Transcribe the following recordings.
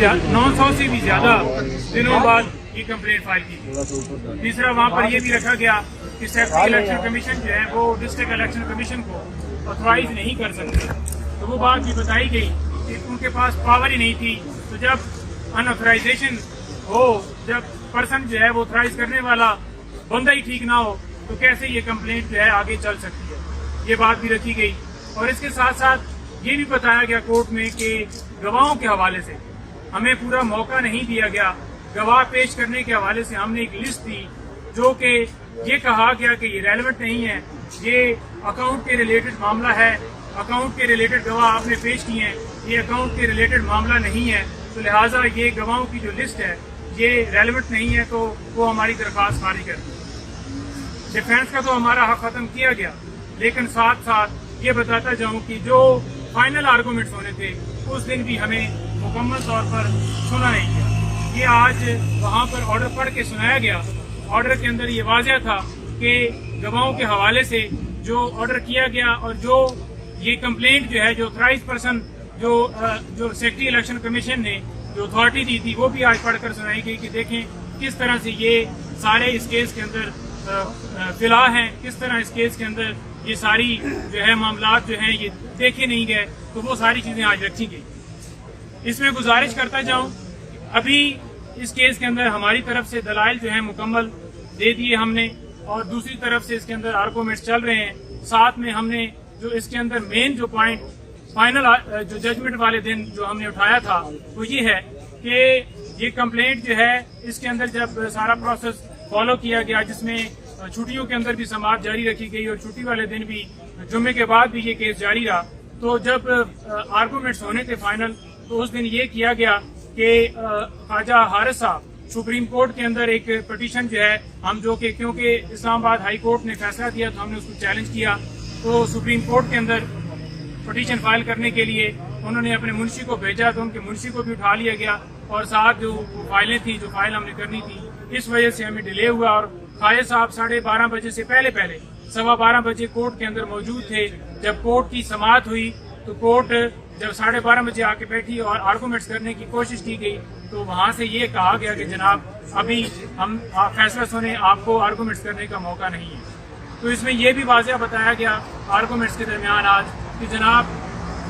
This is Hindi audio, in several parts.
900 से भी ज्यादा दिनों बाद ये कंप्लेंट फाइल की थी। तीसरा, वहाँ पर यह भी रखा गया कि सेक्टर इलेक्शन कमीशन जो है वो डिस्ट्रिक्ट इलेक्शन कमीशन को ऑथोराइज नहीं कर सकते। तो वो बात भी बताई गई कि उनके पास पावर ही नहीं थी। तो जब अनऑथराइजेशन हो, जब पर्सन जो है वो ऑथराइज करने वाला बंदा ही ठीक ना हो, तो कैसे ये कंप्लेंट जो है आगे चल सकती है, ये बात भी रखी गई। और इसके साथ साथ ये भी बताया गया कोर्ट में कि गवाहों के हवाले से हमें पूरा मौका नहीं दिया गया। गवाह पेश करने के हवाले से हमने एक लिस्ट दी जो कि ये कहा गया कि ये रेलेवेंट नहीं है, ये अकाउंट के रिलेटेड मामला है, अकाउंट के रिलेटेड गवाह आपने पेश किए हैं, ये अकाउंट के रिलेटेड मामला नहीं है, तो लिहाजा ये गवाहों की जो लिस्ट है ये रेलेवेंट नहीं है, तो वो हमारी दरख्वास्त खारिज कर दी। डिफेंस का तो हमारा हक खत्म किया गया, लेकिन साथ साथ ये बताता जाऊं कि जो फाइनल आर्गूमेंट्स होने थे उस दिन भी हमें मुकम्मल तौर पर सुना नहीं गया। ये आज वहाँ पर ऑर्डर पढ़ के सुनाया गया। ऑर्डर के अंदर ये वाज़ह था कि गवाहों के हवाले से जो ऑर्डर किया गया और जो ये कंप्लेंट जो है, जो ऑथराइज पर्सन जो सेक्रेटरी इलेक्शन कमीशन ने जो अथॉरिटी दी थी, वो भी आज पढ़कर सुनाई गई कि देखें किस तरह से ये सारे इस केस के अंदर फिलहा हैं, किस तरह इस केस के अंदर ये सारी जो है मामलात जो हैं ये देखे नहीं गए। तो वो सारी चीजें आज रखी गई। इसमें गुजारिश करता जाऊं, अभी इस केस के अंदर हमारी तरफ से दलाइल जो है मुकम्मल दे दिए हमने, और दूसरी तरफ से इसके अंदर आर्गूमेंट्स चल रहे हैं। साथ में हमने जो इसके अंदर मेन जो पॉइंट फाइनल जो जजमेंट वाले दिन जो हमने उठाया था वो ये है कि ये कंप्लेंट जो है इसके अंदर जब सारा प्रोसेस फॉलो किया गया, जिसमें छुट्टियों के अंदर भी समाअत जारी रखी गई और छुट्टी वाले दिन भी जुम्मे के बाद भी ये केस जारी रहा, तो जब आर्गूमेंट्स होने थे फाइनल, तो उस दिन ये किया गया कि ख्वाजा हारिस साहब सुप्रीम कोर्ट के अंदर एक पिटीशन जो है हम जो कि क्योंकि इस्लामाबाद हाई कोर्ट ने फैसला दिया तो हमने उसको चैलेंज किया, तो सुप्रीम कोर्ट के अंदर पिटीशन फाइल करने के लिए उन्होंने अपने मुंशी को भेजा, तो उनके मुंशी को भी उठा लिया गया और साथ जो फाइलें थी, जो फाइल हमने करनी थी, इस वजह से हमें डिले हुआ। और ख्वाजा साहब 12:30 बजे से पहले 12:15 बजे कोर्ट के अंदर मौजूद थे। जब कोर्ट की समाअत हुई तो कोर्ट जब 12:30 बजे आके बैठी और आर्गूमेंट्स करने की कोशिश की गई, तो वहां से ये कहा गया कि जनाब अभी हम फैसला सुने, आपको आर्गूमेंट्स करने का मौका नहीं है। तो इसमें यह भी वाज़ह बताया गया आर्गूमेंट्स के दरमियान आज कि जनाब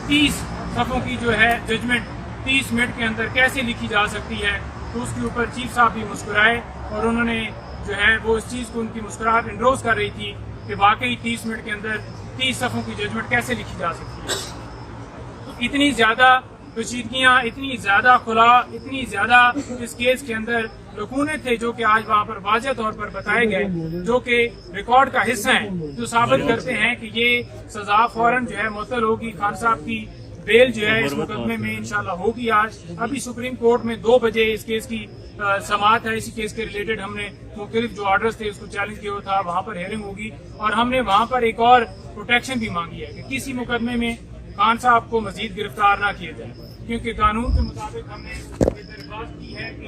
30 सफ़ों की जो है जजमेंट 30 मिनट के अंदर कैसे लिखी जा सकती है। तो उसके ऊपर चीफ साहब भी मुस्कुराए और उन्होंने जो है वो इस चीज़ को, उनकी मुस्कुराहट इंडोर्स कर रही थी कि वाकई 30 मिनट के अंदर 30 सफ़ों की जजमेंट कैसे लिखी जा सकती है। तो इतनी ज़्यादा पेचीदगियाँ, इतनी ज़्यादा खुला, इतनी ज़्यादा इस केस के अंदर लकूने थे जो कि आज वहाँ पर वाज़ह तौर पर बताए गए, जो कि रिकॉर्ड का हिस्सा हैं, जो साबित करते हैं कि ये सजा फौरन जो है मुअत्तल होगी। खान साहब की बेल जो है इस मुकदमे में इंशाल्लाह होगी आज। अभी सुप्रीम कोर्ट में 2 बजे इस केस की समाअत है। इसी केस के रिलेटेड हमने मुख्तलिफ जो ऑर्डर्स थे उसको चैलेंज किया था, वहाँ पर हेयरिंग होगी और हमने वहाँ पर एक और प्रोटेक्शन भी मांगी है कि किसी मुकदमे में खान साहब को मजीद गिरफ्तार ना किया जाए, क्योंकि कानून के मुताबिक हमने ये दरख्वास्त की है कि